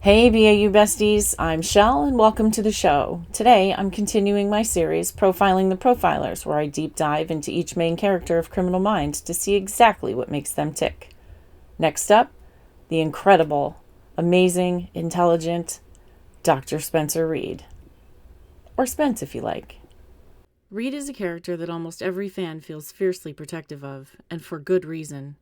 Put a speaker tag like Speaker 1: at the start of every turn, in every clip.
Speaker 1: Hey BAU besties, I'm Chelle and welcome to the show. Today I'm continuing my series Profiling the Profilers, where I deep dive into each main character of Criminal Minds to see exactly what makes them tick. Next up, the incredible, amazing, intelligent Dr. Spencer Reid. Or Spence if you like. Reid is a character that almost every fan feels fiercely protective of, and for good reason.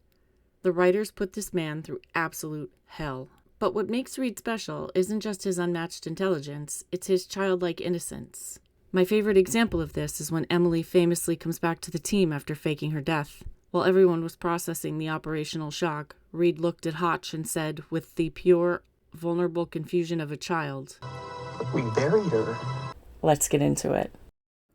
Speaker 1: The writers put this man through absolute hell. But what makes Reid special isn't just his unmatched intelligence, it's his childlike innocence. My favorite example of this is when Emily famously comes back to the team after faking her death. While everyone was processing the operational shock, Reid looked at Hotch and said, with the pure, vulnerable confusion of a child,
Speaker 2: "We buried her."
Speaker 1: Let's get into it.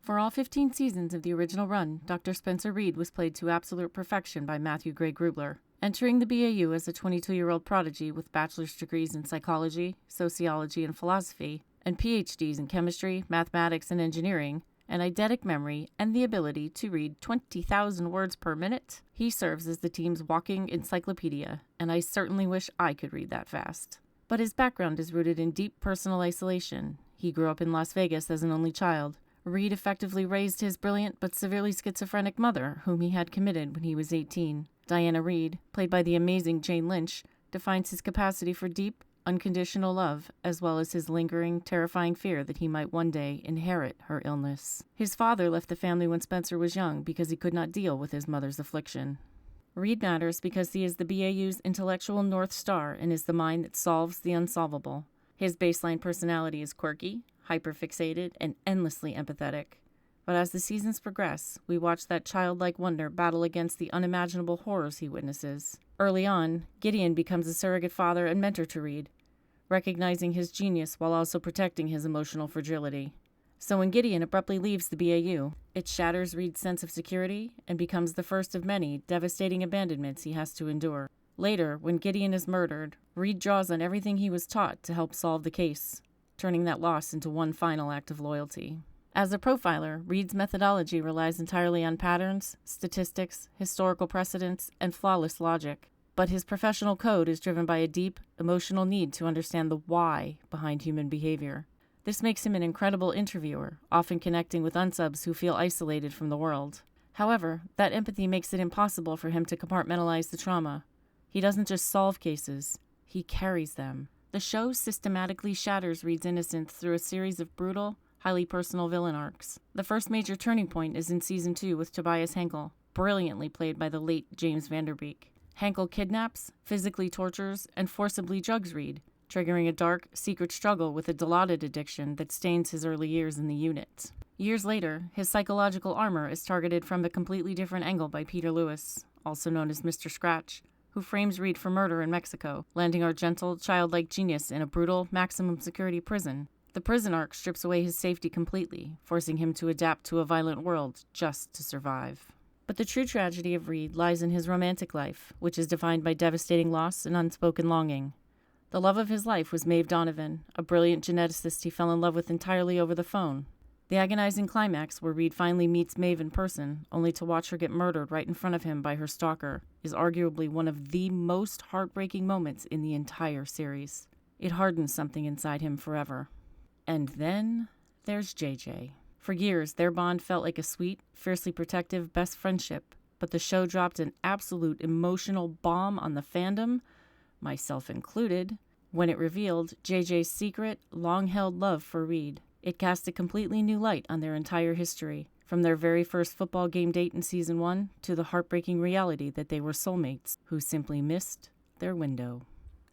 Speaker 1: For all 15 seasons of the original run, Dr. Spencer Reid was played to absolute perfection by Matthew Gray Grubler. Entering the BAU as a 22-year-old prodigy with bachelor's degrees in psychology, sociology, and philosophy, and PhDs in chemistry, mathematics, and engineering, an eidetic memory, and the ability to read 20,000 words per minute, he serves as the team's walking encyclopedia, and I certainly wish I could read that fast. But his background is rooted in deep personal isolation. He grew up in Las Vegas as an only child. Reid effectively raised his brilliant but severely schizophrenic mother, whom he had committed when he was 18. Diana Reid, played by the amazing Jane Lynch, defines his capacity for deep, unconditional love, as well as his lingering, terrifying fear that he might one day inherit her illness. His father left the family when Spencer was young because he could not deal with his mother's affliction. Reid matters because he is the BAU's intellectual North Star and is the mind that solves the unsolvable. His baseline personality is quirky, hyperfixated, and endlessly empathetic. But as the seasons progress, we watch that childlike wonder battle against the unimaginable horrors he witnesses. Early on, Gideon becomes a surrogate father and mentor to Reid, recognizing his genius while also protecting his emotional fragility. So when Gideon abruptly leaves the BAU, it shatters Reid's sense of security and becomes the first of many devastating abandonments he has to endure. Later, when Gideon is murdered, Reid draws on everything he was taught to help solve the case, turning that loss into one final act of loyalty. As a profiler, Reid's methodology relies entirely on patterns, statistics, historical precedents, and flawless logic. But his professional code is driven by a deep, emotional need to understand the why behind human behavior. This makes him an incredible interviewer, often connecting with unsubs who feel isolated from the world. However, that empathy makes it impossible for him to compartmentalize the trauma. He doesn't just solve cases, he carries them. The show systematically shatters Reid's innocence through a series of brutal, highly personal villain arcs. The first major turning point is in Season 2 with Tobias Henkel, brilliantly played by the late James Vanderbeek. Henkel kidnaps, physically tortures, and forcibly drugs Reid, triggering a dark, secret struggle with a Dilaudid addiction that stains his early years in the unit. Years later, his psychological armor is targeted from a completely different angle by Peter Lewis, also known as Mr. Scratch, who frames Reid for murder in Mexico, landing our gentle, childlike genius in a brutal, maximum-security prison. The prison arc strips away his safety completely, forcing him to adapt to a violent world just to survive. But the true tragedy of Reid lies in his romantic life, which is defined by devastating loss and unspoken longing. The love of his life was Maeve Donovan, a brilliant geneticist he fell in love with entirely over the phone. The agonizing climax where Reid finally meets Maeve in person, only to watch her get murdered right in front of him by her stalker, is arguably one of the most heartbreaking moments in the entire series. It hardens something inside him forever. And then there's JJ. For years, their bond felt like a sweet, fiercely protective best friendship, but the show dropped an absolute emotional bomb on the fandom, myself included, when it revealed JJ's secret, long-held love for Reid. It cast a completely new light on their entire history, from their very first football game date in Season 1 to the heartbreaking reality that they were soulmates who simply missed their window.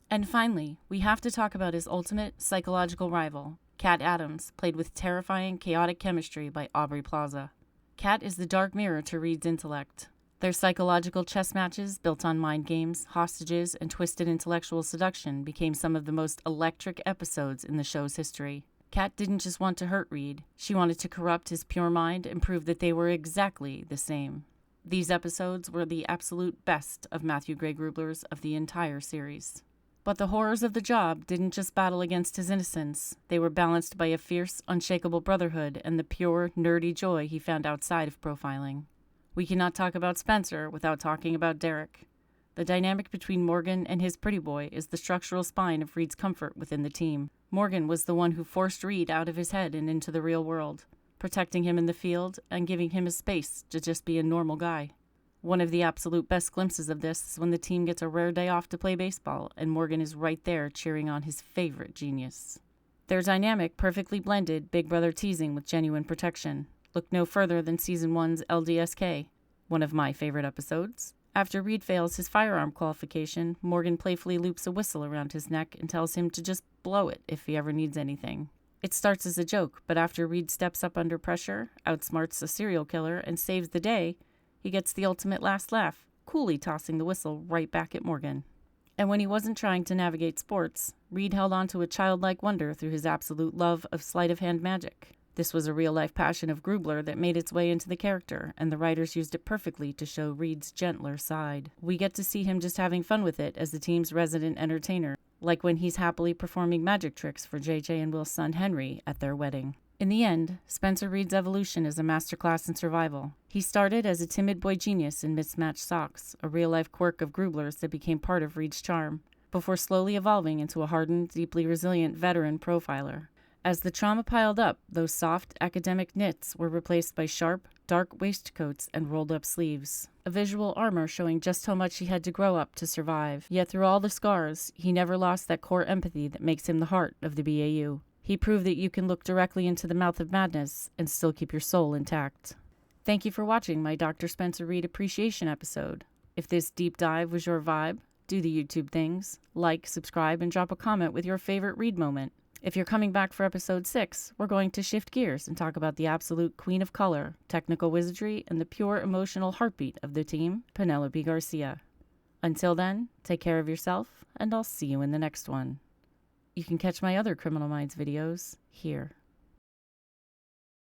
Speaker 1: And finally, we have to talk about his ultimate psychological rival, Kat Adams, played with terrifying, chaotic chemistry by Aubrey Plaza. Kat is the dark mirror to Reid's intellect. Their psychological chess matches, built on mind games, hostages, and twisted intellectual seduction, became some of the most electric episodes in the show's history. Kat didn't just want to hurt Reid, she wanted to corrupt his pure mind and prove that they were exactly the same. These episodes were the absolute best of Matthew Gray Grubler's of the entire series. But the horrors of the job didn't just battle against his innocence. They were balanced by a fierce, unshakable brotherhood and the pure, nerdy joy he found outside of profiling. We cannot talk about Spencer without talking about Derek. The dynamic between Morgan and his pretty boy is the structural spine of Reid's comfort within the team. Morgan was the one who forced Reid out of his head and into the real world, protecting him in the field and giving him a space to just be a normal guy. One of the absolute best glimpses of this is when the team gets a rare day off to play baseball and Morgan is right there cheering on his favorite genius. Their dynamic perfectly blended big brother teasing with genuine protection. Look no further than Season 1's LDSK, one of my favorite episodes. After Reid fails his firearm qualification, Morgan playfully loops a whistle around his neck and tells him to just blow it if he ever needs anything. It starts as a joke, but after Reid steps up under pressure, outsmarts a serial killer, and saves the day, he gets the ultimate last laugh, coolly tossing the whistle right back at Morgan. And when he wasn't trying to navigate sports, Reid held on to a childlike wonder through his absolute love of sleight-of-hand magic. This was a real-life passion of Grubler that made its way into the character, and the writers used it perfectly to show Reid's gentler side. We get to see him just having fun with it as the team's resident entertainer, like when he's happily performing magic tricks for JJ and Will's son Henry at their wedding. In the end, Spencer Reid's evolution is a masterclass in survival. He started as a timid boy genius in mismatched socks, a real-life quirk of Grubler's that became part of Reid's charm, before slowly evolving into a hardened, deeply resilient veteran profiler. As the trauma piled up, those soft, academic knits were replaced by sharp, dark waistcoats and rolled-up sleeves. A visual armor showing just how much he had to grow up to survive. Yet through all the scars, he never lost that core empathy that makes him the heart of the BAU. He proved that you can look directly into the mouth of madness and still keep your soul intact. Thank you for watching my Dr. Spencer Reid appreciation episode. If this deep dive was your vibe, do the YouTube things, like, subscribe, and drop a comment with your favorite Reid moment. If you're coming back for episode 6, we're going to shift gears and talk about the absolute queen of color, technical wizardry, and the pure emotional heartbeat of the team, Penelope Garcia. Until then, take care of yourself, and I'll see you in the next one. You can catch my other Criminal Minds videos here.